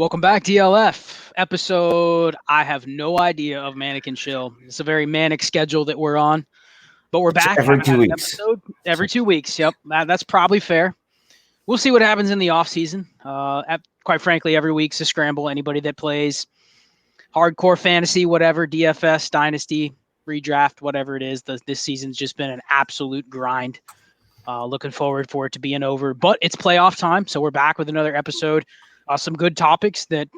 Welcome back, DLF episode. I have no idea of Manic and Chill. It's a very manic schedule that we're on, but we're back. Every Haven't 2 had an weeks. episode every 2 weeks. Yep, that's probably fair. We'll see what happens in the off season. Quite frankly, every week's a scramble. Anybody that plays hardcore fantasy, whatever, DFS, Dynasty, redraft, whatever it is, this season's just been an absolute grind. Looking forward for it to being over, but it's playoff time, so we're back with another episode. Some good topics that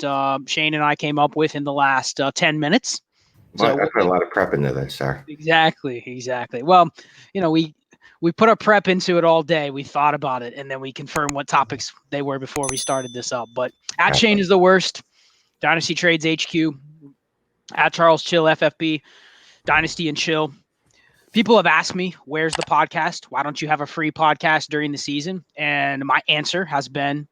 Shane and I came up with in the last 10 minutes. So I put a lot of prep into this, sir. Exactly. Well, we put our prep into it all day. We thought about it, and then we confirmed what topics they were before we started this up. But at Shane is the worst. Dynasty Trades HQ. At Charles Chill FFB. Dynasty and Chill. People have asked me, where's the podcast? Why don't you have a free podcast during the season? And my answer has been,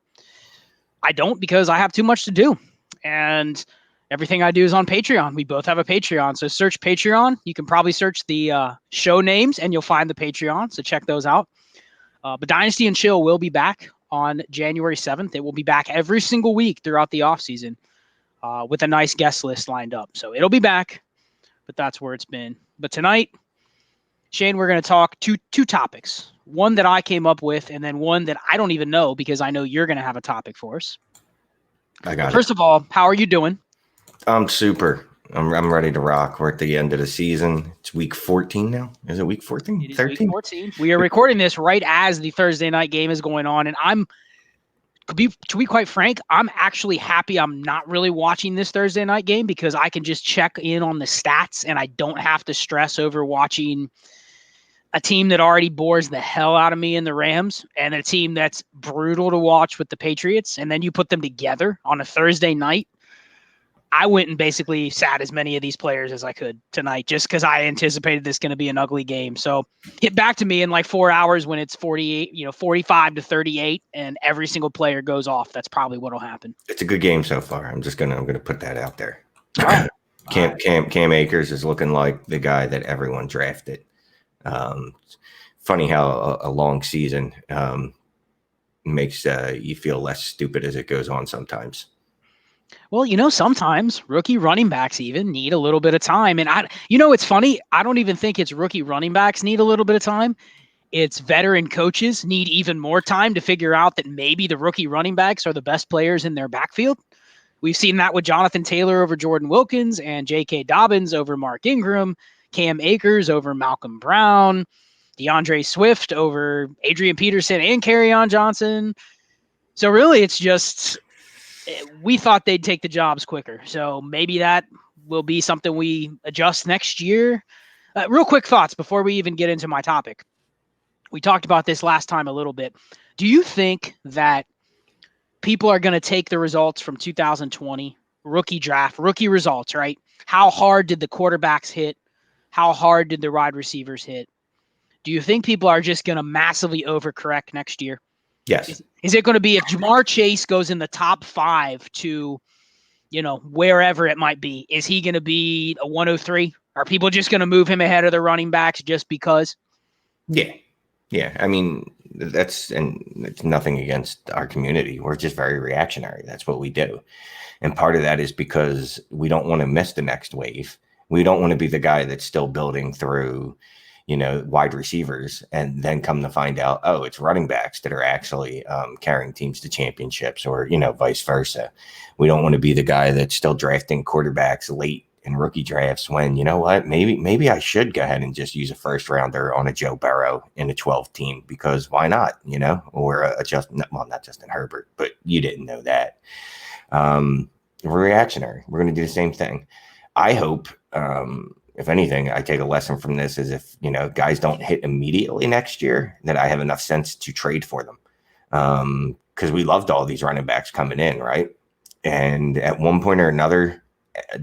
I don't, because I have too much to do. And everything I do is on Patreon. We both have a Patreon. So search Patreon. You can probably search the show names and you'll find the Patreon. So check those out. But Dynasty and Chill will be back on January 7th. It will be back every single week throughout the offseason with a nice guest list lined up. So it'll be back, but that's where it's been. But tonight, Shane, we're going to talk two topics. One that I came up with, and then one that I don't even know because I know you're going to have a topic for us. I got it. First of all, how are you doing? I'm super. I'm ready to rock. We're at the end of the season. It's week 14 now. Is it week 14? It is 13? week 14. We are recording this right as the Thursday night game is going on, and to be quite frank, I'm actually happy I'm not really watching this Thursday night game because I can just check in on the stats, and I don't have to stress over watching a team that already bores the hell out of me in the Rams and a team that's brutal to watch with the Patriots. And then you put them together on a Thursday night. I went and basically sat as many of these players as I could tonight just because I anticipated this going to be an ugly game. So get back to me in like 4 hours when it's 45 to 38 and every single player goes off. That's probably what'll happen. It's a good game so far. I'm going to put that out there. All right. Cam Akers is looking like the guy that everyone drafted. Funny how a long season makes you feel less stupid as it goes on sometimes. Well, sometimes rookie running backs even need a little bit of time. And it's funny. I don't even think it's rookie running backs need a little bit of time. It's veteran coaches need even more time to figure out that maybe the rookie running backs are the best players in their backfield. We've seen that with Jonathan Taylor over Jordan Wilkins and J.K. Dobbins over Mark Ingram, Cam Akers over Malcolm Brown, DeAndre Swift over Adrian Peterson and Kerryon Johnson. So really, it's just we thought they'd take the jobs quicker. So maybe that will be something we adjust next year. Real quick thoughts before we even get into my topic. We talked about this last time a little bit. Do you think that people are going to take the results from 2020 rookie draft, rookie results, right? How hard did the quarterbacks hit? How hard did the wide receivers hit? Do you think people are just going to massively overcorrect next year? Yes. Is it going to be if Jamar Chase goes in the top 5 to, wherever it might be, is he going to be a 103? Are people just going to move him ahead of the running backs just because? Yeah. I mean, it's nothing against our community. We're just very reactionary. That's what we do. And part of that is because we don't want to miss the next wave. We don't want to be the guy that's still building through, wide receivers and then come to find out, oh, it's running backs that are actually carrying teams to championships or, vice versa. We don't want to be the guy that's still drafting quarterbacks late in rookie drafts when, you know what, maybe I should go ahead and just use a first rounder on a Joe Burrow in a 12 team because why not, or not Justin Herbert, but you didn't know that. We're reactionary. We're going to do the same thing. I hope, if anything, I take a lesson from this is if, guys don't hit immediately next year, that I have enough sense to trade for them. Because we loved all these running backs coming in, right? And at one point or another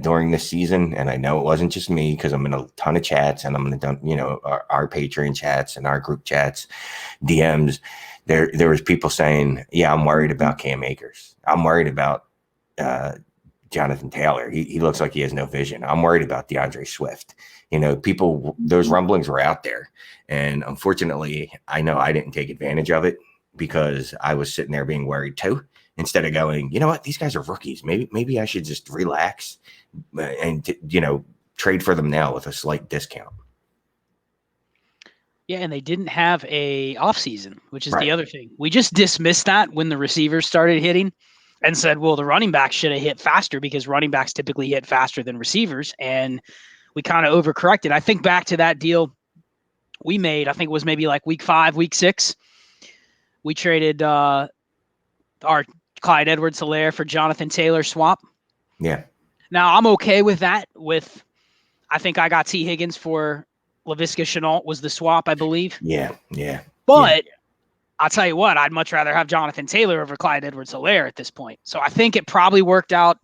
during this season, and I know it wasn't just me because I'm in a ton of chats and I'm in our Patreon chats and our group chats, DMs, there was people saying, yeah, I'm worried about Cam Akers. I'm worried about Jonathan Taylor. He looks like he has no vision. I'm worried about DeAndre Swift. People, those rumblings were out there. And unfortunately, I know I didn't take advantage of it because I was sitting there being worried too. instead of going, you know what, these guys are rookies. Maybe I should just relax and, trade for them now with a slight discount. Yeah, and they didn't have a offseason, which is Right. the other thing. We just dismissed that when the receivers started hitting and said, well, the running backs should have hit faster because running backs typically hit faster than receivers. And we kind of overcorrected. I think back to that deal we made, I think it was maybe like week 5, week 6. We traded our Clyde Edwards-Helaire for Jonathan Taylor swap. Yeah. Now, I'm okay with that. I think I got T. Higgins for Laviska Shenault was the swap, I believe. Yeah. But I'll tell you what, I'd much rather have Jonathan Taylor over Clyde Edwards-Helaire at this point. So I think it probably worked out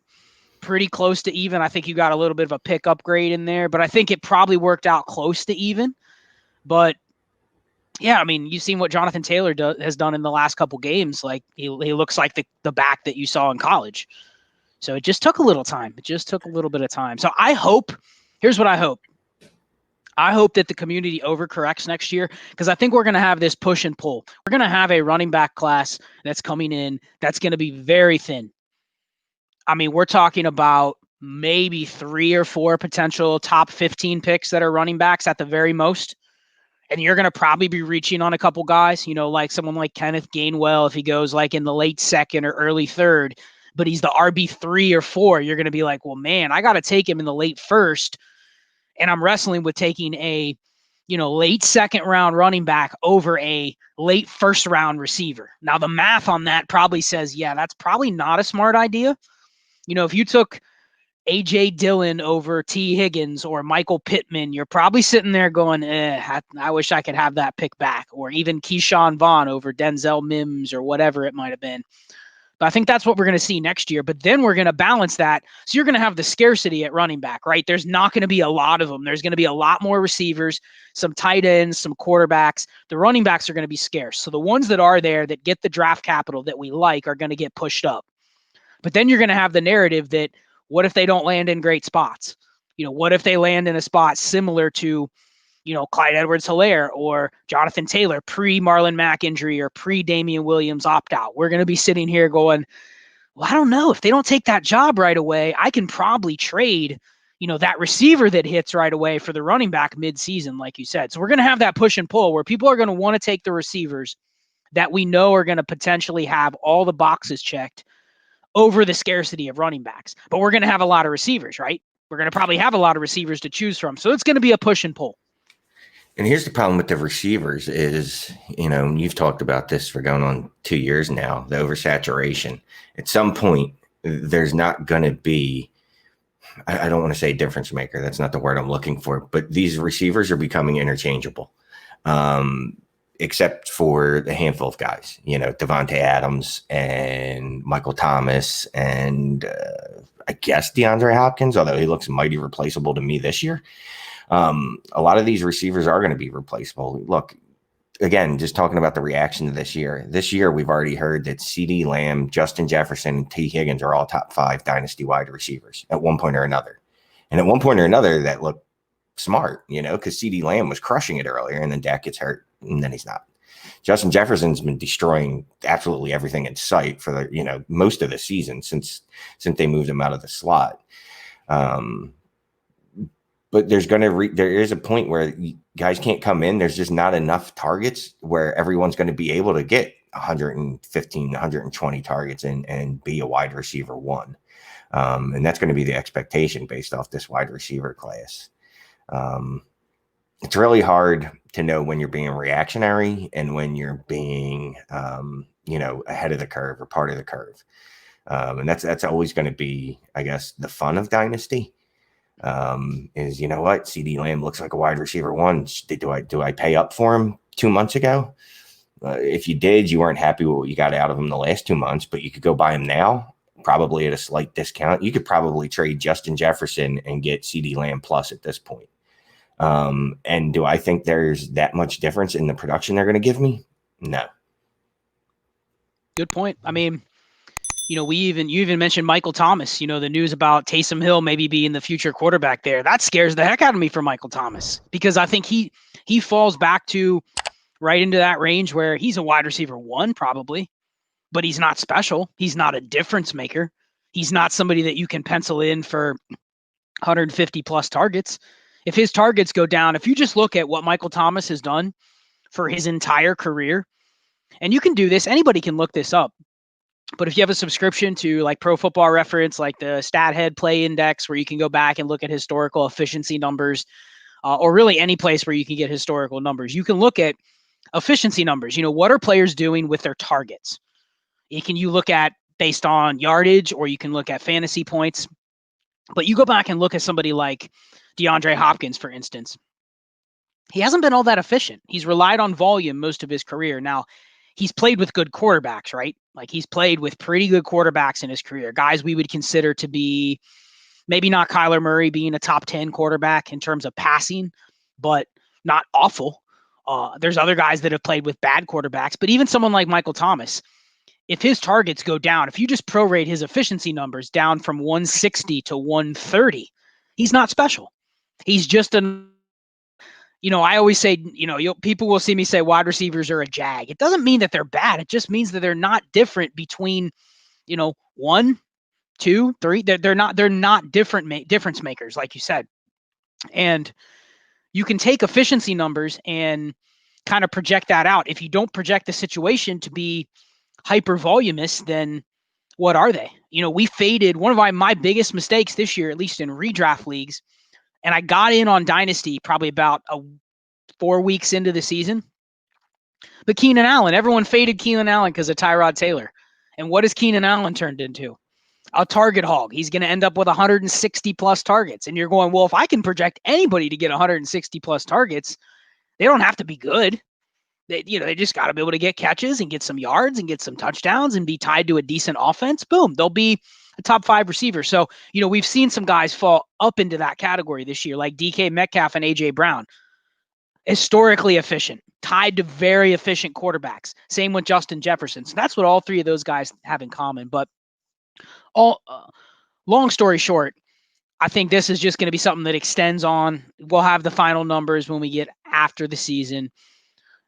pretty close to even. I think you got a little bit of a pick upgrade in there, but I think it probably worked out close to even. But yeah, I mean, you've seen what Jonathan Taylor has done in the last couple games. Like he looks like the back that you saw in college. So it just took a little time. It just took a little bit of time. So here's what I hope. I hope that the community overcorrects next year because I think we're going to have this push and pull. We're going to have a running back class that's coming in that's going to be very thin. I mean, we're talking about maybe 3 or 4 potential top 15 picks that are running backs at the very most. And you're going to probably be reaching on a couple guys, like someone like Kenneth Gainwell, if he goes like in the late second or early third, but he's the RB3 or 4, you're going to be like, well, man, I got to take him in the late first. And I'm wrestling with taking a, late second round running back over a late first round receiver. Now, the math on that probably says, yeah, that's probably not a smart idea. If you took A.J. Dillon over T. Higgins or Michael Pittman, you're probably sitting there going, I wish I could have that pick back. Or even Keyshawn Vaughn over Denzel Mims or whatever it might have been. But I think that's what we're going to see next year. But then we're going to balance that. So you're going to have the scarcity at running back, right? There's not going to be a lot of them. There's going to be a lot more receivers, some tight ends, some quarterbacks. The running backs are going to be scarce. So the ones that are there that get the draft capital that we like are going to get pushed up. But then you're going to have the narrative that what if they don't land in great spots? What if they land in a spot similar to, Clyde Edwards-Helaire or Jonathan Taylor pre-Marlon Mack injury or pre-Damian Williams opt-out? We're going to be sitting here going, well, I don't know. If they don't take that job right away, I can probably trade, that receiver that hits right away for the running back mid-season, like you said. So we're going to have that push and pull where people are going to want to take the receivers that we know are going to potentially have all the boxes checked over the scarcity of running backs. But we're going to have a lot of receivers, right? We're going to probably have a lot of receivers to choose from. So it's going to be a push and pull. And here's the problem with the receivers is, you've talked about this for going on 2 years now, the oversaturation. At some point, there's not going to be, I don't want to say difference maker. That's not the word I'm looking for. But these receivers are becoming interchangeable, except for the handful of guys, Devontae Adams and Michael Thomas and I guess DeAndre Hopkins, although he looks mighty replaceable to me this year. A lot of these receivers are going to be replaceable. Look, again, just talking about the reaction to this year. This year, we've already heard that CeeDee Lamb, Justin Jefferson, and T. Higgins are all top 5 dynasty wide receivers at one point or another. And at one point or another, that looked smart, because CeeDee Lamb was crushing it earlier, and then Dak gets hurt, and then he's not. Justin Jefferson's been destroying absolutely everything in sight for the, most of the season since they moved him out of the slot. But there is a point where guys can't come in. There's just not enough targets where everyone's going to be able to get 115, 120 targets and be a wide receiver 1. And that's going to be the expectation based off this wide receiver class. It's really hard to know when you're being reactionary and when you're being, ahead of the curve or part of the curve. And that's always going to be, I guess, the fun of Dynasty. Is what CeeDee Lamb looks like a wide receiver 1. Do I pay up for him 2 months ago? If you did, you weren't happy with what you got out of him the last 2 months, but you could go buy him now, probably at a slight discount. You could probably trade Justin Jefferson and get CeeDee Lamb plus at this point. And do I think there's that much difference in the production they're going to give me? No. Good point. I mean, you even mentioned Michael Thomas, the news about Taysom Hill maybe being the future quarterback there. That scares the heck out of me for Michael Thomas because I think he falls back to right into that range where he's a wide receiver 1 probably. but he's not special. He's not a difference maker. He's not somebody that you can pencil in for 150 plus targets. If his targets go down, if you just look at what Michael Thomas has done for his entire career, and you can do this, anybody can look this up. But if you have a subscription to like Pro Football Reference, like the StatHead Play Index, where you can go back and look at historical efficiency numbers, or really any place where you can get historical numbers, you can look at efficiency numbers. What are players doing with their targets? You look at based on yardage, or you can look at fantasy points. But you go back and look at somebody like DeAndre Hopkins, for instance. He hasn't been all that efficient. He's relied on volume most of his career. Now, he's played with good quarterbacks, right? Like he's played with pretty good quarterbacks in his career, guys we would consider to be maybe not Kyler Murray being a top 10 quarterback in terms of passing, but not awful. There's other guys that have played with bad quarterbacks, but even someone like Michael Thomas, if his targets go down, if you just prorate his efficiency numbers down from 160 to 130, he's not special. He's just I always say, people will see me say wide receivers are a jag. It doesn't mean that they're bad. It just means that they're not different between, 1, 2, 3. They're not difference makers, like you said. And you can take efficiency numbers and kind of project that out. If you don't project the situation to be hyper voluminous, then what are they? We faded one of my biggest mistakes this year, at least in redraft leagues. And I got in on Dynasty probably about 4 weeks into the season. But Keenan Allen, everyone faded Keenan Allen because of Tyrod Taylor. And what has Keenan Allen turned into? A target hog. He's going to end up with 160 plus targets. And you're going, well, if I can project anybody to get 160 plus targets, they don't have to be good. They just got to be able to get catches and get some yards and get some touchdowns and be tied to a decent offense. Boom, they'll be a top 5 receiver. So, we've seen some guys fall up into that category this year, like DK Metcalf and AJ Brown. Historically efficient, tied to very efficient quarterbacks. Same with Justin Jefferson. So that's what all 3 of those guys have in common. But long story short, I think this is just going to be something that extends on. We'll have the final numbers when we get after the season.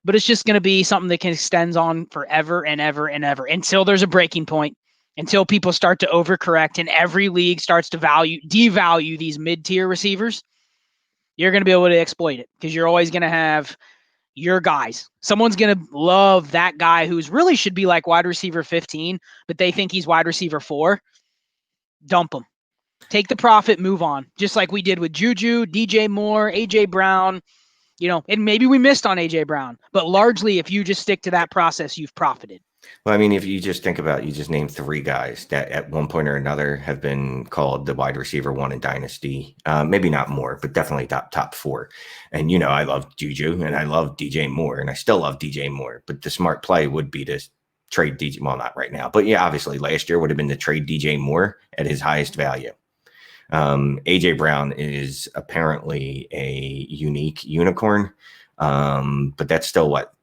But it's just going to be something that can extend on forever and ever and ever until there's a breaking point, until people start to overcorrect and every league starts to devalue these mid-tier receivers. You're going to be able to exploit it because you're always going to have your guys. Someone's going to love that guy who's really should be like wide receiver 15, but they think he's wide receiver 4. Dump him. Take the profit, move on. Just like we did with Juju, DJ Moore, AJ Brown. And maybe we missed on AJ Brown, but largely if you just stick to that process, you've profited. Well, I mean, if you just think about, you just named 3 guys that at one point or another have been called the wide receiver 1 in Dynasty. Maybe not more, but definitely top 4. And, I love Juju and I love DJ Moore and I still love DJ Moore, but the smart play would be to trade DJ. Well, not right now, but yeah, obviously last year would have been to trade DJ Moore at his highest value. AJ Brown is apparently a unique unicorn. But that's still what?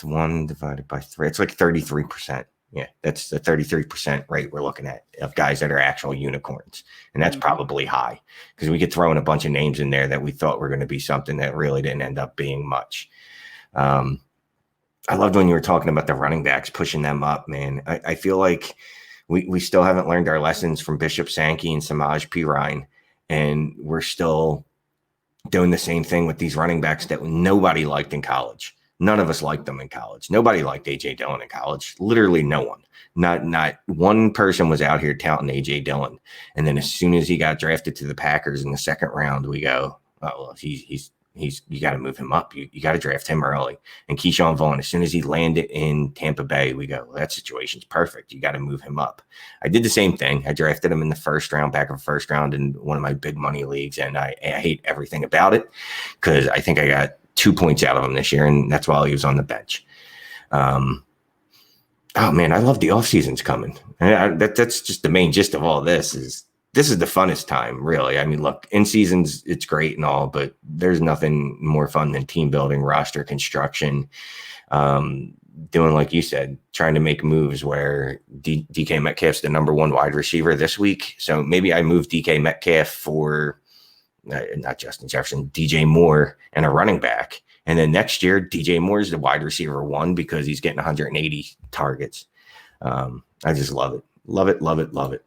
1 divided by 3. It's like 33%. Yeah, that's the 33% rate we're looking at of guys that are actual unicorns. And that's probably high because we could throw in a bunch of names in there that we thought were going to be something that really didn't end up being much. I loved when you were talking about the running backs, pushing them up, man. I feel like we still haven't learned our lessons from Bishop Sankey and Samaj P. Ryan, and we're still doing the same thing with these running backs that nobody liked in college. None of us liked them in college. Nobody liked A.J. Dillon in college. Literally no one. Not one person was out here touting A.J. Dillon. And then as soon as he got drafted to the Packers in the 2nd round, we go, oh, well, he's you got to move him up. You got to draft him early. And Keyshawn Vaughn, as soon as he landed in Tampa Bay, we go, well, that situation's perfect. You got to move him up. I did the same thing. I drafted him in the 1st round, back of the 1st round in one of my big money leagues. And I hate everything about it because I think I got 2 points out of him this year. And that's while he was on the bench. Oh man, I love the off seasons coming. And that's just the main gist of all this is the funnest time, really. I mean, look, in seasons, it's great and all, but there's nothing more fun than team building, roster construction, doing, like you said, trying to make moves where DK Metcalf's the number 1 wide receiver this week. So maybe I move DK Metcalf for not Justin Jefferson, DJ Moore and a running back. And then next year, DJ Moore is the wide receiver 1 because he's getting 180 targets. I just love it. Love it, love it, love it.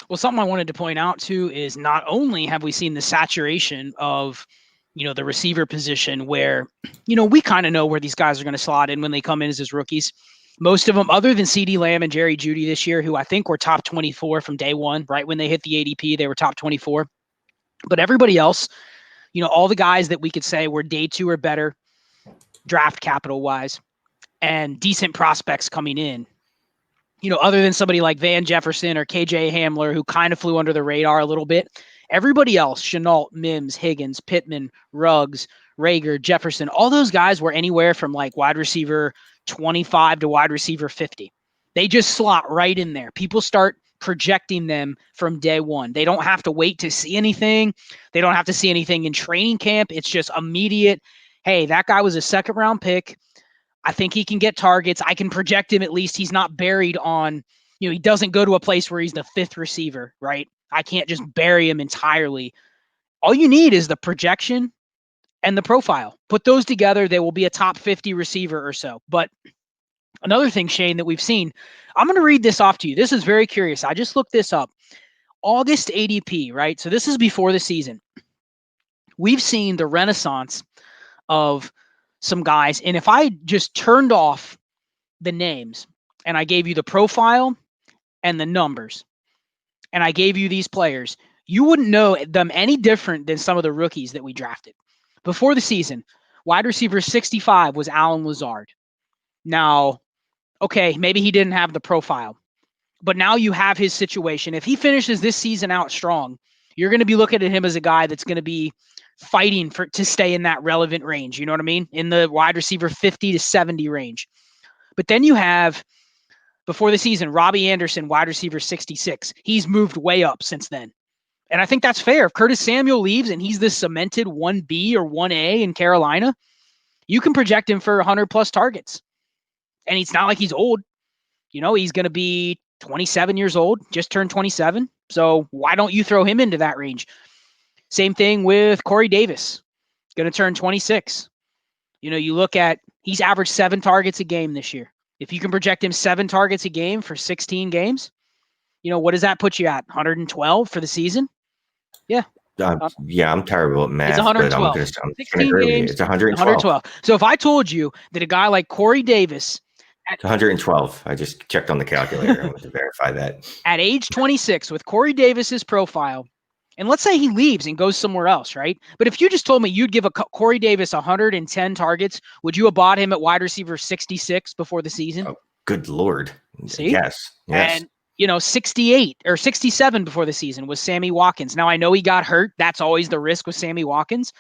Well, something I wanted to point out too is not only have we seen the saturation of, the receiver position where, we kind of know where these guys are going to slot in when they come in as rookies. Most of them, other than CeeDee Lamb and Jerry Jeudy this year, who I think were top 24 from day one, right when they hit the ADP, they were top 24. But everybody else, all the guys that we could say were day 2 or better, draft capital wise, and decent prospects coming in. Other than somebody like Van Jefferson or KJ Hamler, who kind of flew under the radar a little bit, everybody else, Chenault, Mims, Higgins, Pittman, Ruggs, Rager, Jefferson, all those guys were anywhere from like wide receiver 25 to wide receiver 50. They just slot right in there. People start projecting them from day one. They don't have to wait to see anything. They don't have to see anything in training camp. It's just immediate. Hey, that guy was a second round pick. I think he can get targets. I can project him at least. He's not buried on, he doesn't go to a place where he's the 5th receiver, right? I can't just bury him entirely. All you need is the projection and the profile. Put those together, they will be a top 50 receiver or so. But another thing, Shane, that we've seen, I'm going to read this off to you. This is very curious. I just looked this up. August ADP, right? So this is before the season. We've seen the renaissance of some guys. And if I just turned off the names and I gave you the profile and the numbers and I gave you these players, you wouldn't know them any different than some of the rookies that we drafted. Before the season, wide receiver 65 was Alan Lazard. Now, okay, maybe he didn't have the profile, but now you have his situation. If he finishes this season out strong, you're going to be looking at him as a guy that's going to be fighting to stay in that relevant range. You know what I mean? In the wide receiver 50 to 70 range. But then you have, before the season, Robbie Anderson, wide receiver 66. He's moved way up since then. And I think that's fair. If Curtis Samuel leaves and he's the cemented 1B or 1A in Carolina, you can project him for 100+ targets. And it's not like he's old. He's going to be 27 years old, just turned 27. So why don't you throw him into that range? Same thing with Corey Davis, going to turn 26. You look at, he's averaged 7 targets a game this year. If you can project him 7 targets a game for 16 games, what does that put you at? 112 for the season? Yeah. I'm terrible at math. It's 112. But I'm 16 games. It's 112. 112. So if I told you that a guy like Corey Davis, it's 112. I just checked on the calculator. I want to verify that. At age 26, with Corey Davis's profile, and let's say he leaves and goes somewhere else, right? But if you just told me you'd give Corey Davis 110 targets, would you have bought him at wide receiver 66 before the season? Oh, good Lord. See? Yes. And 68 or 67 before the season was Sammy Watkins. Now, I know he got hurt. That's always the risk with Sammy Watkins.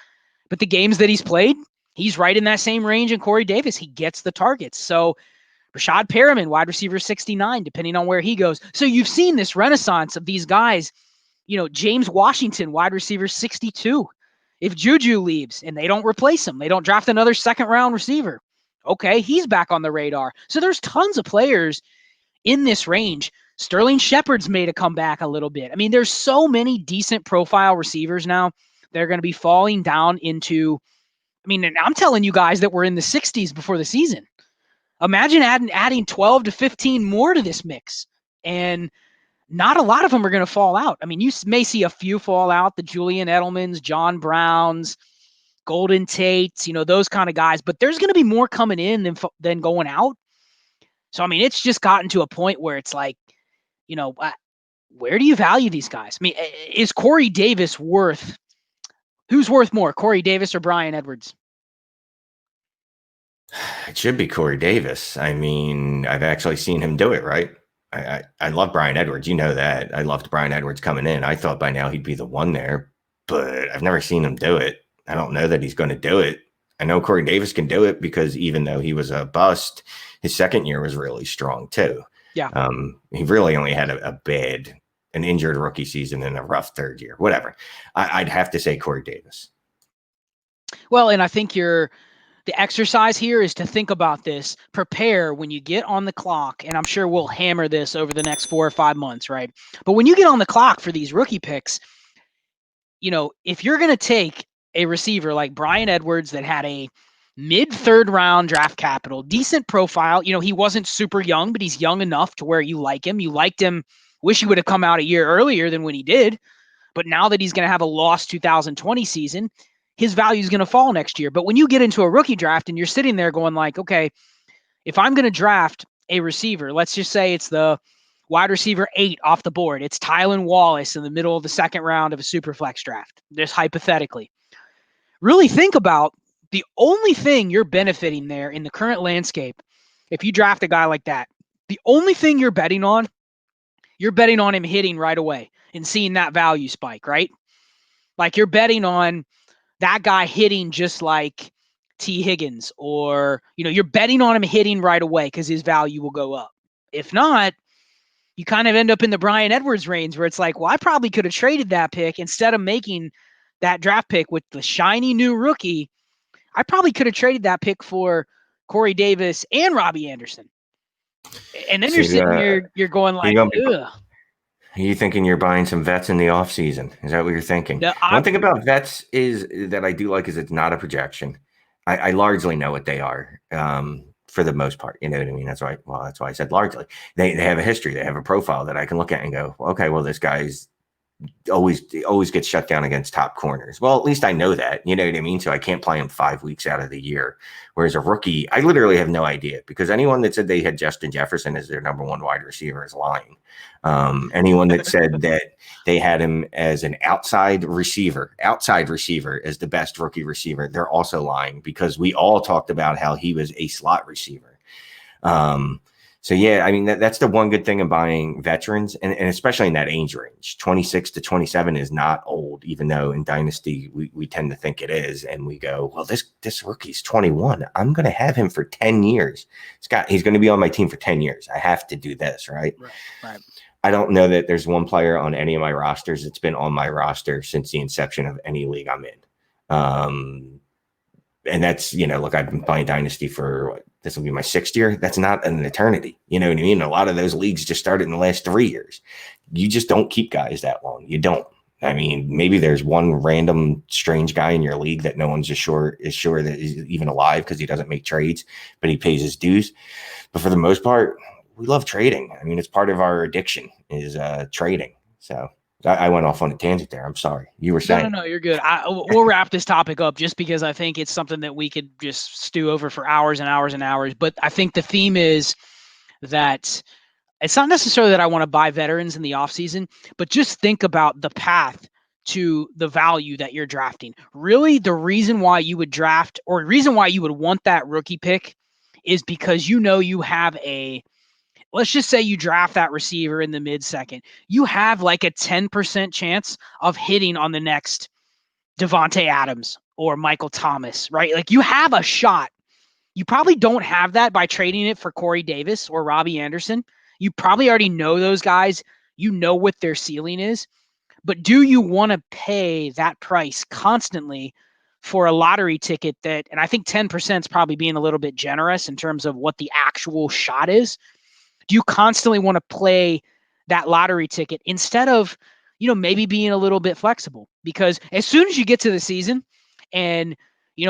But the games that he's played, he's right in that same range. And Corey Davis, he gets the targets. So Rashad Perriman, wide receiver 69, depending on where he goes. So you've seen this renaissance of these guys. James Washington, wide receiver 62. If Juju leaves and they don't replace him, they don't draft another second-round receiver, okay, he's back on the radar. So there's tons of players in this range. Sterling Shepard's made a comeback a little bit. I mean, there's so many decent profile receivers now. They're going to be falling down into, and I'm telling you guys that we're in the 60s before the season. Imagine adding 12 to 15 more to this mix. And not a lot of them are going to fall out. I mean, you may see a few fall out, the Julian Edelmans, John Browns, Golden Tates, those kind of guys. But there's going to be more coming in than going out. So, it's just gotten to a point where it's like, where do you value these guys? Is Corey Davis who's worth more, Corey Davis or Bryan Edwards? It should be Corey Davis. I've actually seen him do it, right? I love Bryan Edwards. You know that. I loved Bryan Edwards coming in. I thought by now he'd be the one there, but I've never seen him do it. I don't know that he's going to do it. I know Corey Davis can do it because even though he was a bust, his second year was really strong too. Yeah. He really only had an injured rookie season and a rough third year, whatever. I'd have to say Corey Davis. Well, and I think the exercise here is to think about this, prepare when you get on the clock, and I'm sure we'll hammer this over the next 4 or 5 months, right? But when you get on the clock for these rookie picks, if you're going to take a receiver like Bryan Edwards that had a mid-third round draft capital, decent profile. He wasn't super young, but he's young enough to where you like him. You liked him. Wish he would have come out a year earlier than when he did. But now that he's going to have a lost 2020 season, his value is going to fall next year. But when you get into a rookie draft and you're sitting there going like, okay, if I'm going to draft a receiver, let's just say it's the wide receiver 8 off the board. It's Tylan Wallace in the middle of the second round of a super flex draft, just hypothetically. Really think about the only thing you're benefiting there in the current landscape, if you draft a guy like that, the only thing you're betting on him hitting right away and seeing that value spike, right? Like you're betting on that guy hitting just like T. Higgins, or, you're betting on him hitting right away because his value will go up. If not, you kind of end up in the Bryan Edwards range where it's like, well, I probably could have traded that pick instead of making that draft pick with the shiny new rookie. I probably could have traded that pick for Corey Davis and Robbie Anderson. And then you're sitting here, you're going like, ugh. Are you thinking you're buying some vets in the offseason? Is that what you're thinking? One thing about vets is that I do like is it's not a projection. I largely know what they are for the most part. You know what I mean? That's why I said largely. They have a history. They have a profile that I can look at and go, okay, well, this guy's always gets shut down against top corners. Well, at least I know that, you know what I mean? So I can't play him 5 weeks out of the year. Whereas a rookie, I literally have no idea, because anyone that said they had Justin Jefferson as their number one wide receiver is lying. Anyone that said that they had him as an outside receiver as the best rookie receiver, they're also lying, because we all talked about how he was a slot receiver. So, yeah, I mean, that's the one good thing of buying veterans, and especially in that age range. 26 to 27 is not old, even though in Dynasty we tend to think it is. And we go, well, this rookie's 21. I'm going to have him for 10 years. He's going to be on my team for 10 years. I have to do this, right? Right. I don't know that there's one player on any of my rosters that's been on my roster since the inception of any league I'm in. And that's, look, I've been playing Dynasty for this will be my 6th year. That's not an eternity. You know what I mean? A lot of those leagues just started in the last 3 years. You just don't keep guys that long. You don't. I mean, maybe there's one random strange guy in your league that no one's is sure that he's even alive because he doesn't make trades, but he pays his dues. But for the most part, we love trading. I mean, it's part of our addiction is trading. So I went off on a tangent there. I'm sorry. You were saying. No, you're good. We'll wrap this topic up just because I think it's something that we could just stew over for hours and hours and hours. But I think the theme is that it's not necessarily that I want to buy veterans in the offseason, but just think about the path to the value that you're drafting. Really, the reason why you would draft, or the reason why you would want that rookie pick, is because you have let's just say you draft that receiver in the mid-second. You have like a 10% chance of hitting on the next Devontae Adams or Michael Thomas, right? Like you have a shot. You probably don't have that by trading it for Corey Davis or Robbie Anderson. You probably already know those guys. You know what their ceiling is. But do you want to pay that price constantly for a lottery ticket that, and I think 10% is probably being a little bit generous in terms of what the actual shot is. Do you constantly want to play that lottery ticket instead of, maybe being a little bit flexible? Because as soon as you get to the season and,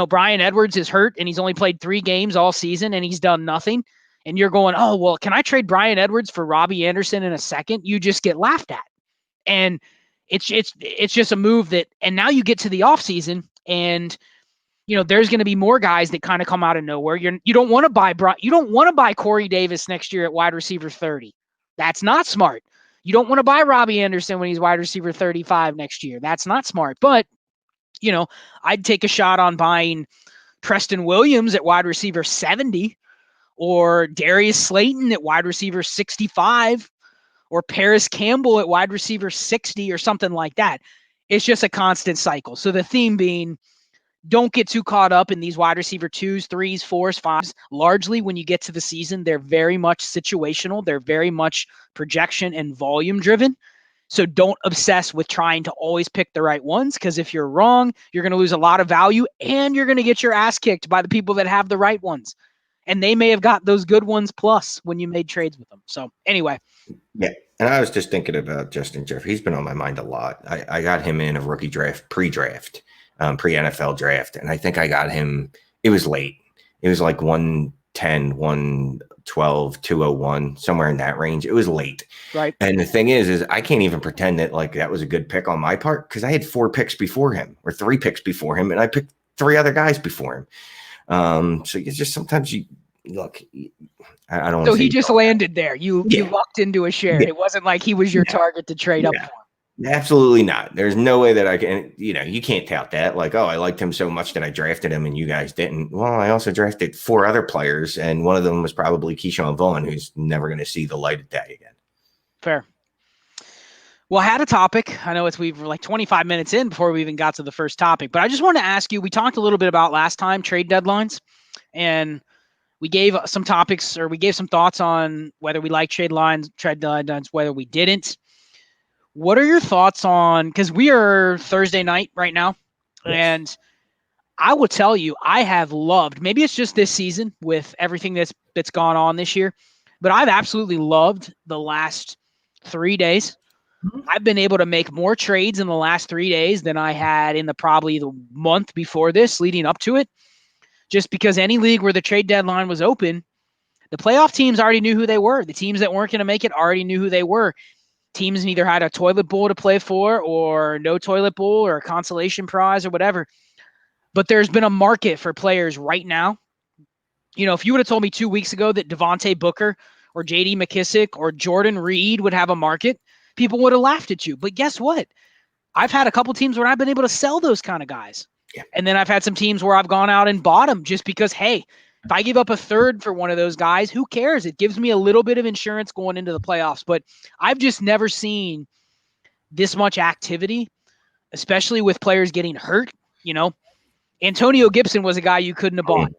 Bryan Edwards is hurt and he's only played 3 games all season and he's done nothing, and you're going, oh, well, can I trade Bryan Edwards for Robbie Anderson in a second? You just get laughed at. And it's just a move that, and now you get to the offseason and, there's going to be more guys that kind of come out of nowhere. You don't want to buy Corey Davis next year at wide receiver 30. That's not smart. You don't want to buy Robbie Anderson when he's wide receiver 35 next year. That's not smart. But, I'd take a shot on buying Preston Williams at wide receiver 70, or Darius Slayton at wide receiver 65, or Paris Campbell at wide receiver 60, or something like that. It's just a constant cycle. So the theme being, don't get too caught up in these wide receiver 2s, 3s, 4s, 5s. Largely, when you get to the season, they're very much situational. They're very much projection and volume driven. So don't obsess with trying to always pick the right ones, because if you're wrong, you're going to lose a lot of value and you're going to get your ass kicked by the people that have the right ones. And they may have got those good ones plus when you made trades with them. So anyway. Yeah. And I was just thinking about Justin Jefferson. He's been on my mind a lot. I got him in a rookie draft, pre-NFL draft. And I think I got him It was late. It was like 110, 112, 201, somewhere in that range. It was late. Right. And the thing is I can't even pretend that like that was a good pick on my part because I had 4 picks before him or 3 picks before him, and I picked 3 other guys before him. So it's just sometimes you look. I don't want So to say he just landed there. You lucked into a share. Yeah. It wasn't like he was your target to trade up for. Absolutely not. There's no way that I can, you can't tout that. Like, oh, I liked him so much that I drafted him and you guys didn't. Well, I also drafted 4 other players, and one of them was probably Keyshawn Vaughn, who's never going to see the light of day again. Fair. Well, I had a topic. I know we were like 25 minutes in before we even got to the first topic, but I just wanted to ask you, we talked a little bit about last time trade deadlines, and we gave some topics, or we gave some thoughts on whether we like trade deadlines, whether we didn't. What are your thoughts on, because we are Thursday night right now, and I will tell you, I have loved, maybe it's just this season with everything that's gone on this year, but I've absolutely loved the last 3 days. I've been able to make more trades in the last 3 days than I had in probably the month before this leading up to it, just because any league where the trade deadline was open, the playoff teams already knew who they were. The teams that weren't going to make it already knew who they were. Teams either had a toilet bowl to play for or no toilet bowl or a consolation prize or whatever. But there's been a market for players right now. If you would have told me 2 weeks ago that Devontae Booker or J.D. McKissick or Jordan Reed would have a market, people would have laughed at you. But guess what? I've had a couple teams where I've been able to sell those kind of guys. Yeah. And then I've had some teams where I've gone out and bought them just because, hey, if I give up a third for one of those guys, who cares? It gives me a little bit of insurance going into the playoffs. But I've just never seen this much activity, especially with players getting hurt. Antonio Gibson was a guy you couldn't have bought.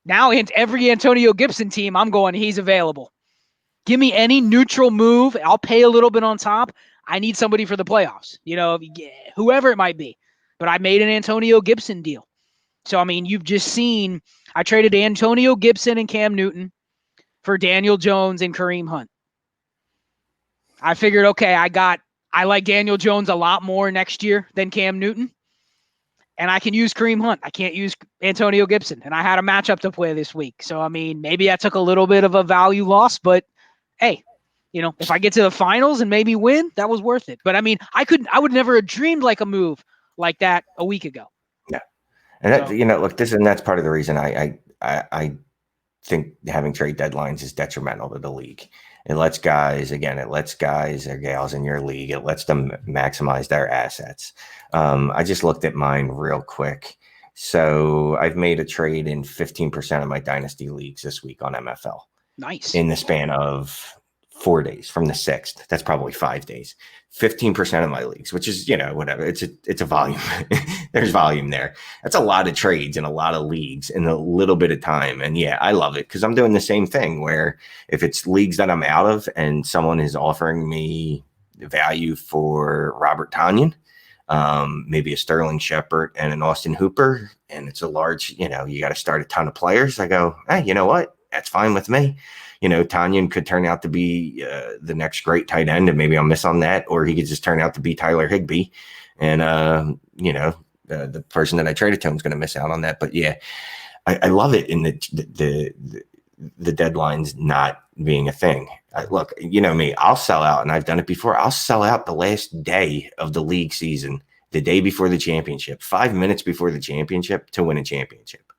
Now, in every Antonio Gibson team, I'm going, he's available. Give me any neutral move. I'll pay a little bit on top. I need somebody for the playoffs, whoever it might be. But I made an Antonio Gibson deal. So, I mean, you've just seen, I traded Antonio Gibson and Cam Newton for Daniel Jones and Kareem Hunt. I figured, okay, I like Daniel Jones a lot more next year than Cam Newton. And I can use Kareem Hunt. I can't use Antonio Gibson. And I had a matchup to play this week. So, I mean, maybe I took a little bit of a value loss, but hey, if I get to the finals and maybe win, that was worth it. But I mean, I would never have dreamed like a move like that a week ago. Yeah. And that, look, that's part of the reason I think having trade deadlines is detrimental to the league. It lets guys or gals in your league, it lets them maximize their assets. I just looked at mine real quick. So I've made a trade in 15% of my dynasty leagues this week on MFL. Nice. In the span of 4 days from the 6th. That's probably 5 days. 15% of my leagues, which is, whatever. It's a volume. There's volume there. That's a lot of trades in a lot of leagues in a little bit of time. And yeah, I love it because I'm doing the same thing where if it's leagues that I'm out of and someone is offering me value for Robert Tonyan, maybe a Sterling Shepard and an Austin Hooper, and it's a large, you got to start a ton of players. I go, hey, you know what? That's fine with me. Tonyan could turn out to be the next great tight end, and maybe I'll miss on that, or he could just turn out to be Tyler Higbee, and the person that I traded to him is going to miss out on that. But yeah, I love it in the deadlines not being a thing. Look, me, I'll sell out, and I've done it before. I'll sell out the last day of the league season, the day before the championship, 5 minutes before the championship to win a championship,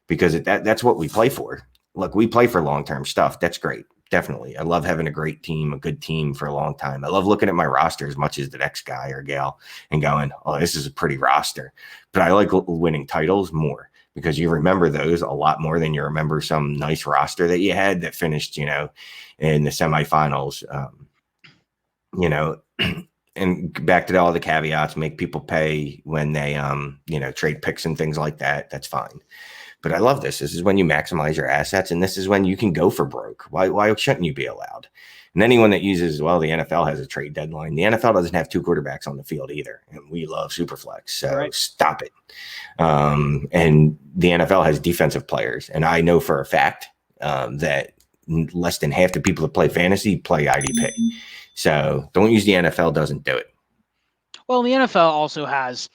because that's what we play for. Look, we play for long-term stuff. That's great. Definitely. I love having a great team, a good team for a long time. I love looking at my roster as much as the next guy or gal and going, oh, this is a pretty roster. But I like winning titles more because you remember those a lot more than you remember some nice roster that you had that finished, in the semifinals, and back to all the caveats, make people pay when they, trade picks and things like that. That's fine. But I love this. This is when you maximize your assets, and this is when you can go for broke. Why shouldn't you be allowed? And anyone that uses, well, the NFL has a trade deadline. The NFL doesn't have 2 quarterbacks on the field either, and we love Superflex. So Stop it. And the NFL has defensive players, and I know for a fact that less than half the people that play fantasy play IDP. So don't use the NFL. Doesn't do it. Well, the NFL also has,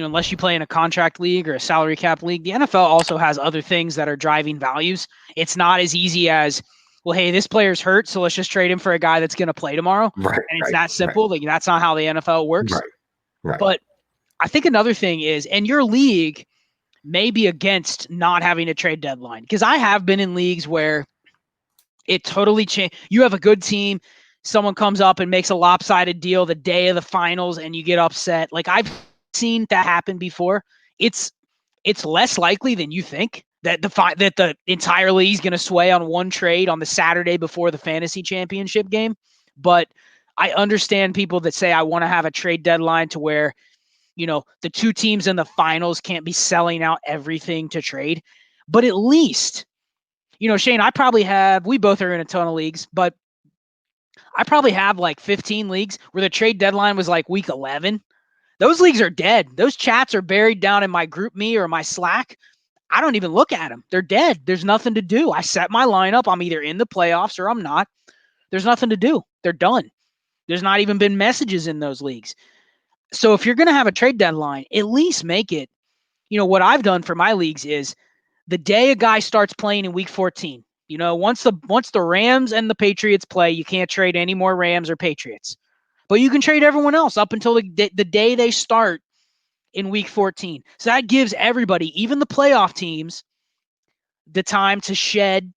unless you play in a contract league or a salary cap league, the NFL also has other things that are driving values. It's not as easy as, well, hey, this player's hurt, so let's just trade him for a guy that's going to play tomorrow. Right, And it's right, that right, simple. Like, that's not how the NFL works. right, right. But I think another thing is, and your league may be against not having a trade deadline, because I have been in leagues where it totally changed. You have a good team. Someone comes up and makes a lopsided deal the day of the finals and you get upset. Like, I've seen that happen before. It's less likely than you think that the entire league is going to sway on one trade on the Saturday before the fantasy championship game. But I understand people that say I want to have a trade deadline to where, the two teams in the finals can't be selling out everything to trade. But at least, Shane, we both are in a ton of leagues, but I probably have like 15 leagues where the trade deadline was like week 11. Those leagues are dead. Those chats are buried down in my group me or my Slack. I don't even look at them. They're dead. There's nothing to do. I set my lineup. I'm either in the playoffs or I'm not. There's nothing to do. They're done. There's not even been messages in those leagues. So if you're going to have a trade deadline, at least make it, what I've done for my leagues is the day a guy starts playing in week 14, once the Rams and the Patriots play, you can't trade any more Rams or Patriots. But you can trade everyone else up until the day they start in week 14. So that gives everybody, even the playoff teams, the time to shed,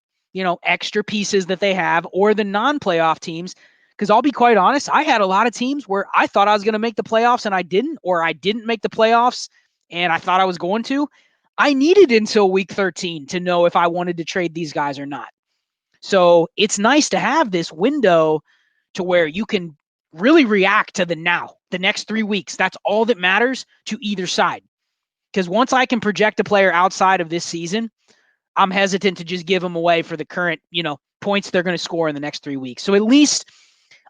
extra pieces that they have, or the non-playoff teams. Because I'll be quite honest, I had a lot of teams where I thought I was going to make the playoffs and I didn't, or I didn't make the playoffs and I thought I was going to. I needed until week 13 to know if I wanted to trade these guys or not. So it's nice to have this window to where you can really react to the next 3 weeks. That's all that matters to either side. Because once I can project a player outside of this season, I'm hesitant to just give them away for the current, points they're going to score in the next 3 weeks. So at least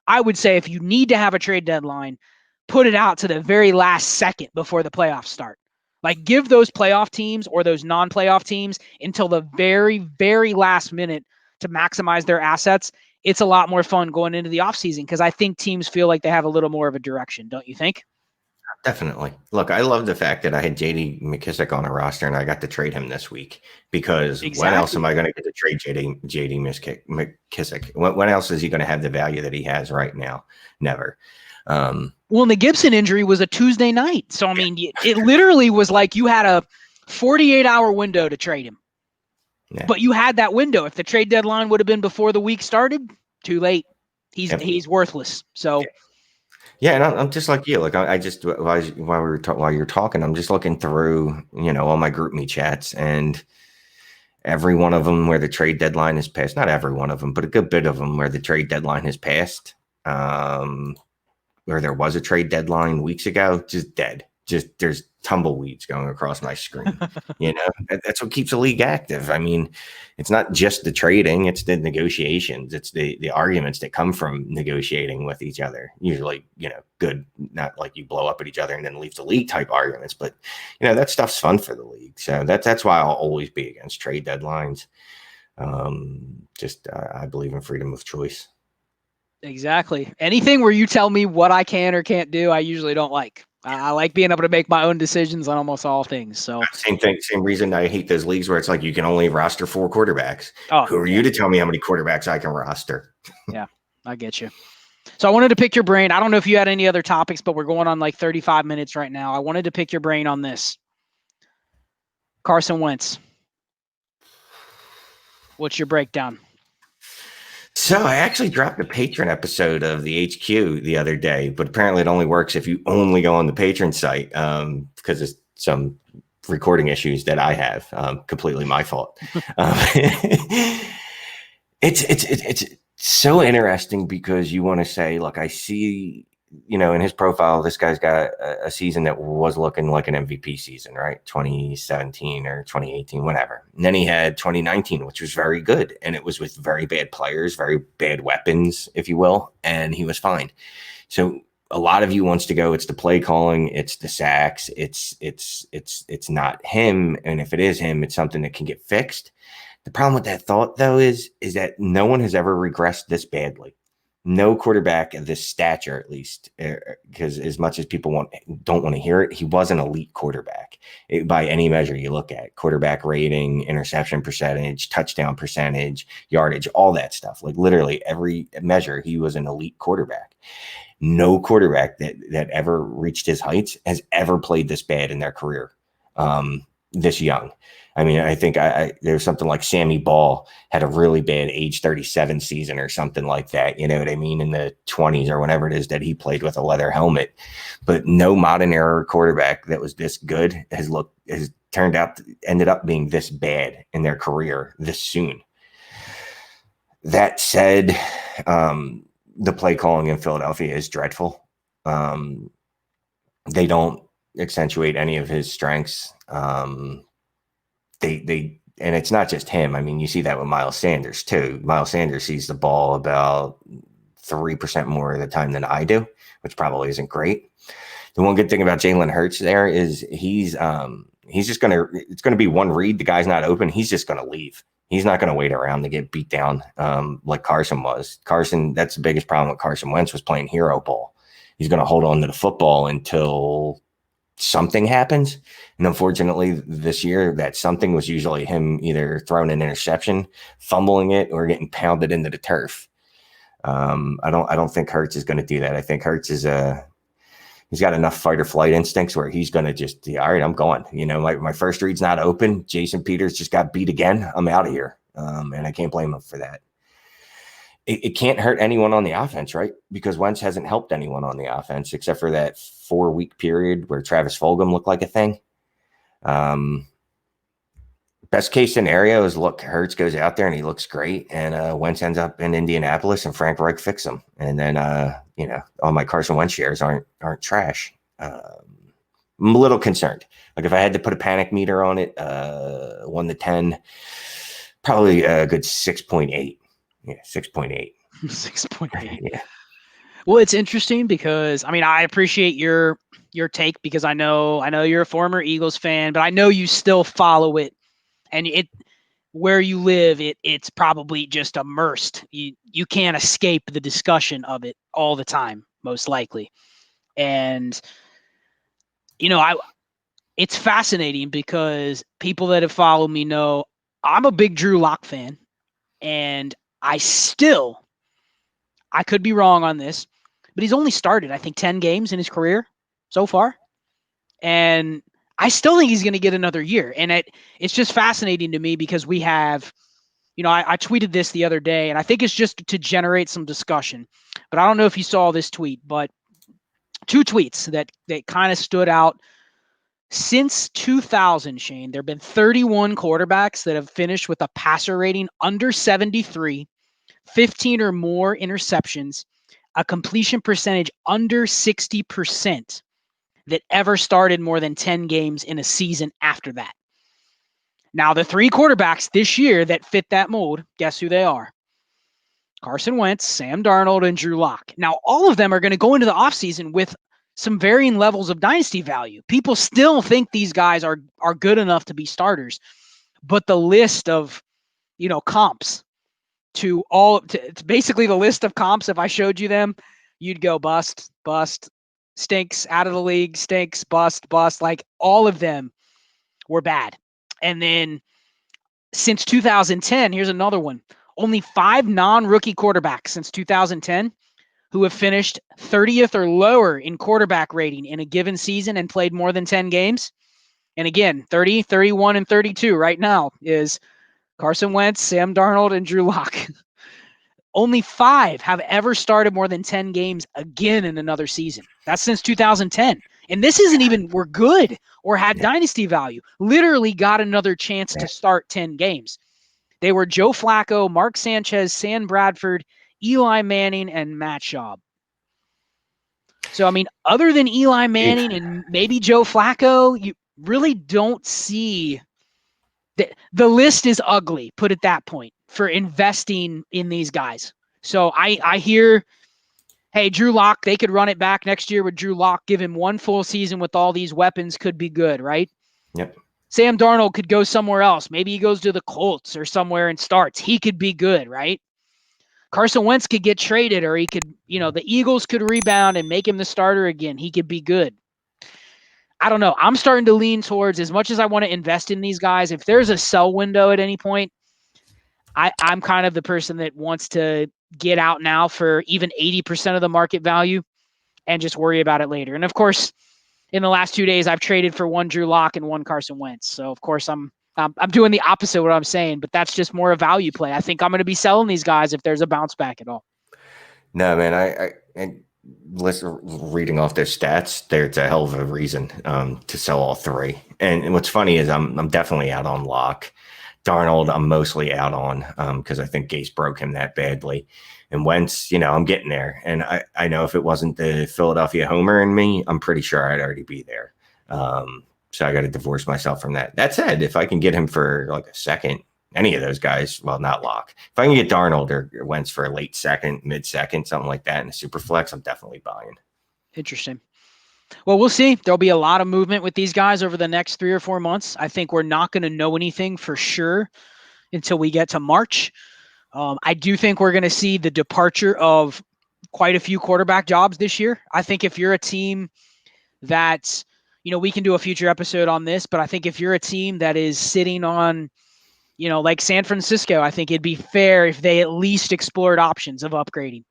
I would say if you need to have a trade deadline, put it out to the very last second before the playoffs start. Like, give those playoff teams or those non-playoff teams until the very, very last minute to maximize their assets. It's a lot more fun going into the offseason because I think teams feel like they have a little more of a direction, don't you think? Definitely. Look, I love the fact that I had JD McKissick on a roster and I got to trade him this week because when else am I going to get to trade JD McKissick? When else is he going to have the value that he has right now? Never. Well, and the Gibson injury was a Tuesday night. So, I mean, it literally was like you had a 48-hour window to trade him. Yeah. But you had that window. If the trade deadline would have been before the week started, too late. He's worthless. So. Yeah, and I'm just like you. Like I just while you're talking, I'm just looking through, all my group me chats, and every one of them where the trade deadline is passed. Not every one of them, but a good bit of them where the trade deadline has passed. Where there was a trade deadline weeks ago, just dead. Just there's tumbleweeds going across my screen. That's what keeps the league active. I mean, it's not just the trading, it's the negotiations, it's the arguments that come from negotiating with each other. Usually, good, not like you blow up at each other and then leave the league type arguments, but that stuff's fun for the league. So that's why I'll always be against trade deadlines. I believe in freedom of choice. Exactly. Anything where you tell me what I can or can't do, I usually don't like. I like being able to make my own decisions on almost all things. So same thing, same reason I hate those leagues where it's like you can only roster 4 quarterbacks. Who are you to tell me how many quarterbacks I can roster? Yeah, I get you. So I wanted to pick your brain. I don't know if you had any other topics, but we're going on like 35 minutes right now. I wanted to pick your brain on this. Carson Wentz. What's your breakdown? So I actually dropped a patron episode of the HQ the other day, but apparently it only works if you only go on the patron site because it's some recording issues that I have. Completely my fault. It's so interesting because you want to say, look, I see, in his profile, this guy's got a season that was looking like an MVP season, right? 2017 or 2018, whatever. And then he had 2019, which was very good. And it was with very bad players, very bad weapons, if you will. And he was fine. So a lot of you wants to go, it's the play calling, it's the sacks, it's not him. And if it is him, it's something that can get fixed. The problem with that thought, though, is that no one has ever regressed this badly. No quarterback of this stature, at least, because as much as people don't want to hear it, he was an elite quarterback by any measure you look at: quarterback rating, interception percentage, touchdown percentage, yardage, all that stuff. Like literally every measure, he was an elite quarterback. No quarterback that ever reached his heights has ever played this bad in their career, this young. I mean, I think there's something like Sammy Ball had a really bad age 37 season or something like that. You know what I mean? In the 20s or whenever it is that he played with a leather helmet. But no modern era quarterback that was this good has ended up being this bad in their career this soon. That said, the play calling in Philadelphia is dreadful. They don't accentuate any of his strengths. And it's not just him. I mean, you see that with Miles Sanders too. Miles Sanders sees the ball about 3% more of the time than I do, which probably isn't great. The one good thing about Jalen Hurts there is he's just it's gonna be one read. The guy's not open. He's just gonna leave. He's not gonna wait around to get beat down like Carson was. That's the biggest problem with Carson Wentz, was playing hero ball. He's gonna hold on to the football until something happens. And unfortunately, this year, that something was usually him either throwing an interception, fumbling it, or getting pounded into the turf. I don't think Hurts is going to do that. I think Hurts is he's got enough fight or flight instincts where he's going to just, all right, I'm going. You know, my first read's not open. Jason Peters just got beat again. I'm out of here. And I can't blame him for that. It can't hurt anyone on the offense, right? Because Wentz hasn't helped anyone on the offense except for that 4-week period where Travis Fulgham looked like a thing. Best case scenario is, look, Hurts goes out there and he looks great, and Wentz ends up in Indianapolis and Frank Reich fix him. And then, all my Carson Wentz shares aren't trash. I'm a little concerned. Like if I had to put a panic meter on it, 1 to 10, probably a good 6.8. Yeah, 6.8. 6.8. Yeah. Well, it's interesting because I appreciate your take, because I know you're a former Eagles fan, but I know you still follow it, and where you live, it's probably just immersed. You can't escape the discussion of it all the time, most likely. And it's fascinating because people that have followed me know I'm a big Drew Lock fan, and I could be wrong on this, but he's only started, I think, 10 games in his career so far. And I still think he's going to get another year. And it's just fascinating to me because we have, I tweeted this the other day, and I think it's just to generate some discussion. But I don't know if you saw this tweet, but 2 tweets that kind of stood out. Since 2000, Shane, there have been 31 quarterbacks that have finished with a passer rating under 73, 15 or more interceptions, a completion percentage under 60% that ever started more than 10 games in a season after that. Now, the 3 quarterbacks this year that fit that mold, guess who they are? Carson Wentz, Sam Darnold, and Drew Lock. Now, all of them are going to go into the offseason with some varying levels of dynasty value. People still think these guys are good enough to be starters, but the list of, comps to basically the list of comps, if I showed you them, you'd go bust, stinks, out of the league, stinks, bust. Like all of them were bad. And then since 2010, here's another one. Only 5 non-rookie quarterbacks since 2010 who have finished 30th or lower in quarterback rating in a given season and played more than 10 games. And again, 30, 31, and 32 right now is Carson Wentz, Sam Darnold, and Drew Lock. Only 5 have ever started more than 10 games again in another season. That's since 2010. And this isn't even were good or had dynasty value. Literally got another chance to start 10 games. They were Joe Flacco, Mark Sanchez, Sam Bradford, Eli Manning, and Matt Schaub. So, other than Eli Manning and maybe Joe Flacco, you really don't see the list is ugly, put it that point, for investing in these guys. So I hear, hey, Drew Lock, they could run it back next year with Drew Lock, give him 1 full season with all these weapons, could be good, right? Yep. Sam Darnold could go somewhere else. Maybe he goes to the Colts or somewhere and starts. He could be good, right? Carson Wentz could get traded, or he could, the Eagles could rebound and make him the starter again. He could be good. I don't know. I'm starting to lean towards, as much as I want to invest in these guys, if there's a sell window at any point, I'm kind of the person that wants to get out now for even 80% of the market value and just worry about it later. And of course, in the last 2 days, I've traded for one Drew Lock and one Carson Wentz. So of course, I'm doing the opposite of what I'm saying, but that's just more a value play. I think I'm going to be selling these guys if there's a bounce back at all. No, man, I reading off their stats, there's a hell of a reason to sell all three. And what's funny is I'm definitely out on Locke. Darnold, I'm mostly out on because I think Gase broke him that badly. And Wentz, I'm getting there. And I know if it wasn't the Philadelphia homer in me, I'm pretty sure I'd already be there. So I got to divorce myself from that. That said, if I can get him for like a second, any of those guys, well, not Locke. If I can get Darnold or Wentz for a late second, mid-second, something like that in a super flex, I'm definitely buying. Interesting. Well, we'll see. There'll be a lot of movement with these guys over the next 3 or 4 months. I think we're not going to know anything for sure until we get to March. I do think we're going to see the departure of quite a few quarterback jobs this year. I think if you're a team that, we can do a future episode on this, but I think if you're a team that is sitting on, like San Francisco, I think it'd be fair if they at least explored options of upgrading.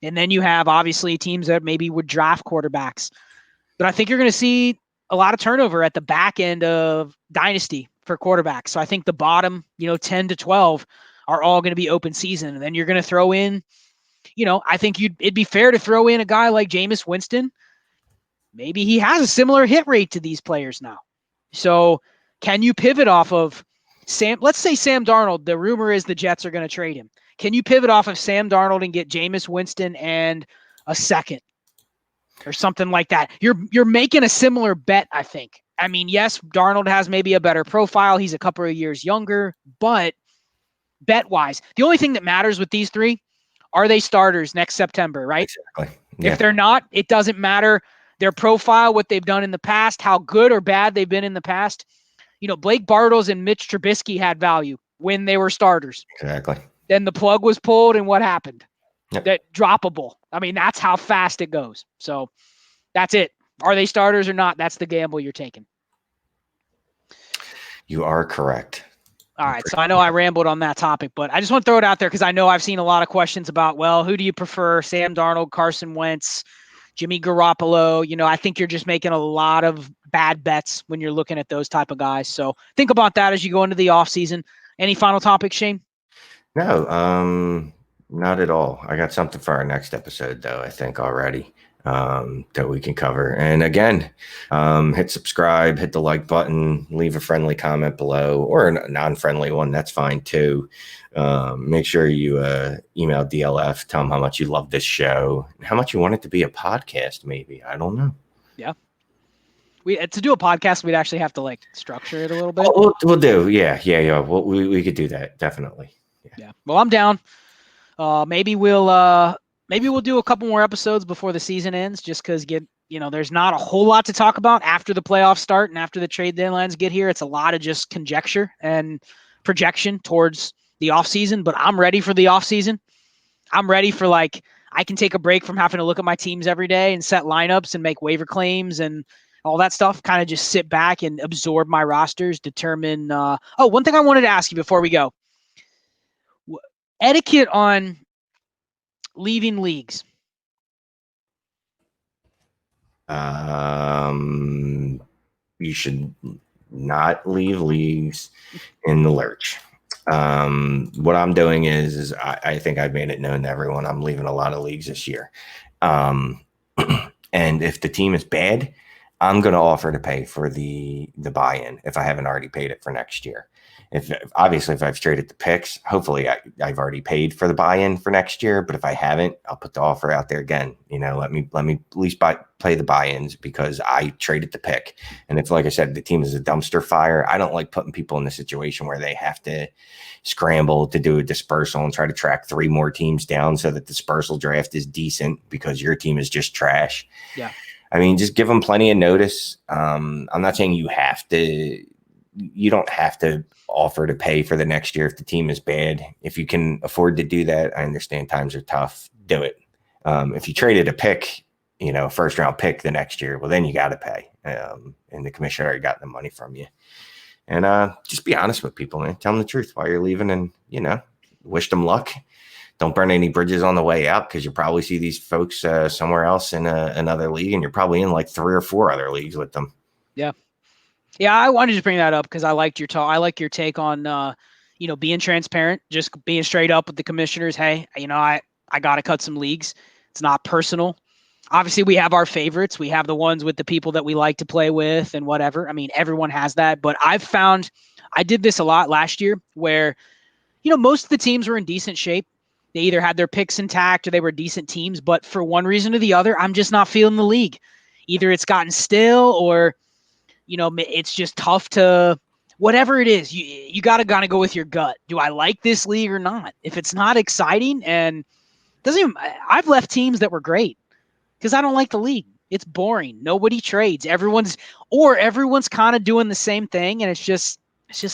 And then you have obviously teams that maybe would draft quarterbacks. But I think you're going to see a lot of turnover at the back end of Dynasty for quarterbacks. So I think the bottom, 10 to 12 are all going to be open season. And then you're going to throw in, I think it'd be fair to throw in a guy like Jameis Winston. Maybe he has a similar hit rate to these players now. So can you pivot off of let's say Sam Darnold, the rumor is the Jets are going to trade him. Can you pivot off of Sam Darnold and get Jameis Winston and a second or something like that? You're making a similar bet, I think. I mean, yes, Darnold has maybe a better profile. He's a couple of years younger, but bet-wise, the only thing that matters with these three, are they starters next September, right? Exactly. Yeah. If they're not, it doesn't matter their profile, what they've done in the past, how good or bad they've been in the past. Blake Bortles and Mitch Trubisky had value when they were starters. Exactly. Then the plug was pulled, and what happened? Yep. That droppable. I mean, that's how fast it goes. So that's it. Are they starters or not? That's the gamble you're taking. You are correct. All right. So I know I rambled on that topic, but I just want to throw it out there because I know I've seen a lot of questions about, well, who do you prefer? Sam Darnold, Carson Wentz, Jimmy Garoppolo. I think you're just making a lot of bad bets when you're looking at those type of guys. So think about that as you go into the offseason. Any final topics, Shane? No, not at all. I got something for our next episode, though, I think already that we can cover. And again, hit subscribe, hit the like button, leave a friendly comment below, or a non-friendly one. That's fine, too. Make sure you email DLF, tell them how much you love this show, and how much you want it to be a podcast, maybe. I don't know. Yeah. To do a podcast, we'd actually have to structure it a little bit. Oh, we'll do. Yeah. We could do that. Definitely. Yeah. Well, I'm down. Maybe we'll do a couple more episodes before the season ends, just because there's not a whole lot to talk about after the playoffs start and after the trade deadlines get here. It's a lot of just conjecture and projection towards the off season. But I'm ready for the off season. I'm ready for I can take a break from having to look at my teams every day and set lineups and make waiver claims and all that stuff. Kind of just sit back and absorb my rosters, determine. One thing I wanted to ask you before we go. Etiquette on leaving leagues. You should not leave leagues in the lurch. What I'm doing is I think I've made it known to everyone I'm leaving a lot of leagues this year. And if the team is bad, I'm going to offer to pay for the buy-in if I haven't already paid it for next year. If I've traded the picks, hopefully I've already paid for the buy-in for next year. But if I haven't, I'll put the offer out there again. Let me at least play the buy-ins because I traded the pick. And if, like I said, the team is a dumpster fire, I don't like putting people in the situation where they have to scramble to do a dispersal and try to track 3 more teams down so that the dispersal draft is decent because your team is just trash. Yeah. I mean, just give them plenty of notice. I'm not saying you have to you don't have to offer to pay for the next year if the team is bad. If you can afford to do that, I understand times are tough. Do it. If you traded a pick, a first round pick the next year, well, then you got to pay. And the commissioner already got the money from you. And just be honest with people, man. Tell them the truth why you're leaving, and wish them luck. Don't burn any bridges on the way out, because you probably see these folks somewhere else in another league, and you're probably in like 3 or 4 other leagues with them. Yeah. Yeah, I wanted to bring that up because I liked your talk. I like your take on, being transparent, just being straight up with the commissioners. Hey, I got to cut some leagues. It's not personal. Obviously, we have our favorites. We have the ones with the people that we like to play with and whatever. I mean, everyone has that. But I've found I did this a lot last year where, most of the teams were in decent shape. They either had their picks intact or they were decent teams. But for one reason or the other, I'm just not feeling the league. Either it's gotten stale or it's just tough to whatever it is. You got to kind of go with your gut. Do I like this league or not? If it's not exciting and I've left teams that were great because I don't like the league. It's boring. Nobody trades. Everyone's kind of doing the same thing, and it's just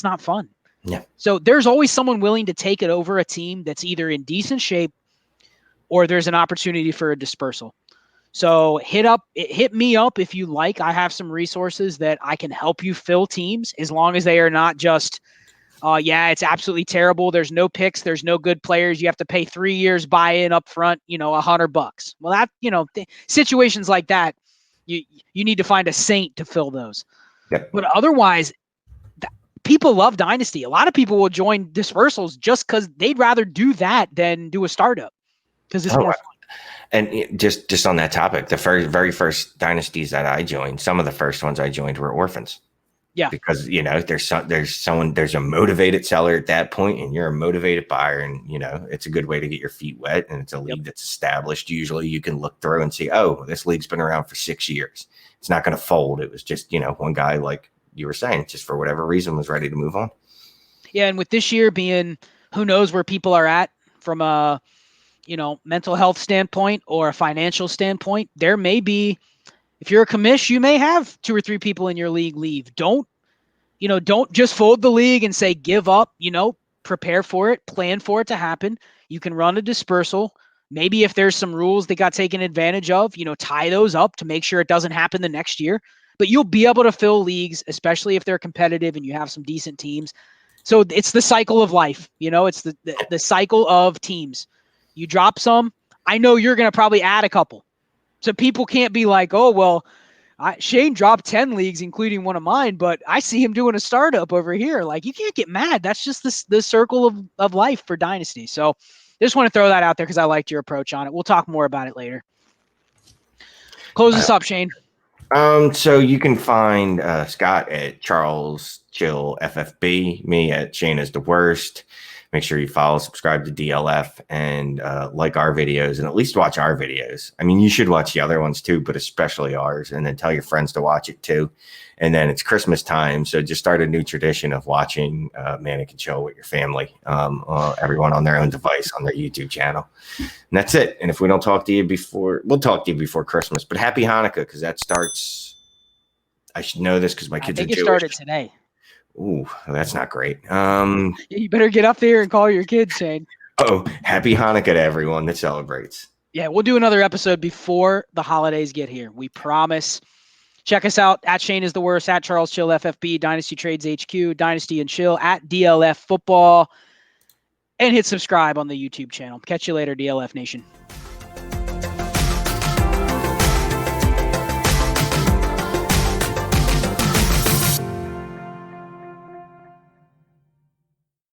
not fun. Yeah. So there's always someone willing to take it over a team that's either in decent shape or there's an opportunity for a dispersal. So hit me up if you like. I have some resources that I can help you fill teams, as long as they are not just, it's absolutely terrible. There's no picks. There's no good players. You have to pay 3 years buy-in up front, $100. Well, that, situations like that, you need to find a saint to fill those. Yep. But otherwise, people love Dynasty. A lot of people will join dispersals just because they'd rather do that than do a startup because it's more fun. And just on that topic, the very first dynasties that I joined, some of the first ones I joined were orphans. Yeah, because there's a motivated seller at that point, and you're a motivated buyer, and it's a good way to get your feet wet, and it's a league that's established. Usually, you can look through and see, oh, this league's been around for 6 years. It's not going to fold. It was just one guy, like you were saying, just for whatever reason was ready to move on. Yeah, and with this year being, who knows where people are at from a mental health standpoint or a financial standpoint, there may be, if you're a commish, you may have 2 or 3 people in your league leave. Don't just fold the league and say, give up, prepare for it, plan for it to happen. You can run a dispersal. Maybe if there's some rules that got taken advantage of, tie those up to make sure it doesn't happen the next year. But you'll be able to fill leagues, especially if they're competitive and you have some decent teams. So it's the cycle of life. It's the cycle of teams. You drop some, I know you're going to probably add a couple. So people can't be like, oh, well, Shane dropped 10 leagues, including one of mine, but I see him doing a startup over here. Like, you can't get mad. That's just the circle of life for Dynasty. So I just want to throw that out there because I liked your approach on it. We'll talk more about it later. Close this up, Shane. So you can find Scott at Charles Chill FFB, me at Shane is the worst. Make sure you follow, subscribe to DLF, and like our videos, and at least watch our videos. I mean, you should watch the other ones too, but especially ours, and then tell your friends to watch it too. And then it's Christmas time, so just start a new tradition of watching Manic and Chill with your family, everyone on their own device on their YouTube channel. And that's it. And if we don't talk to you before, we'll talk to you before Christmas. But happy Hanukkah, because that starts, I should know this because my kids are Jewish. I think it started today. Ooh, that's not great. You better get up there and call your kids, Shane. Oh, happy Hanukkah to everyone that celebrates. Yeah, we'll do another episode before the holidays get here. We promise. Check us out at Shane is the worst, at Charles Chill FFB, Dynasty Trades HQ, Dynasty and Chill, at DLF Football, and hit subscribe on the YouTube channel. Catch you later, DLF Nation.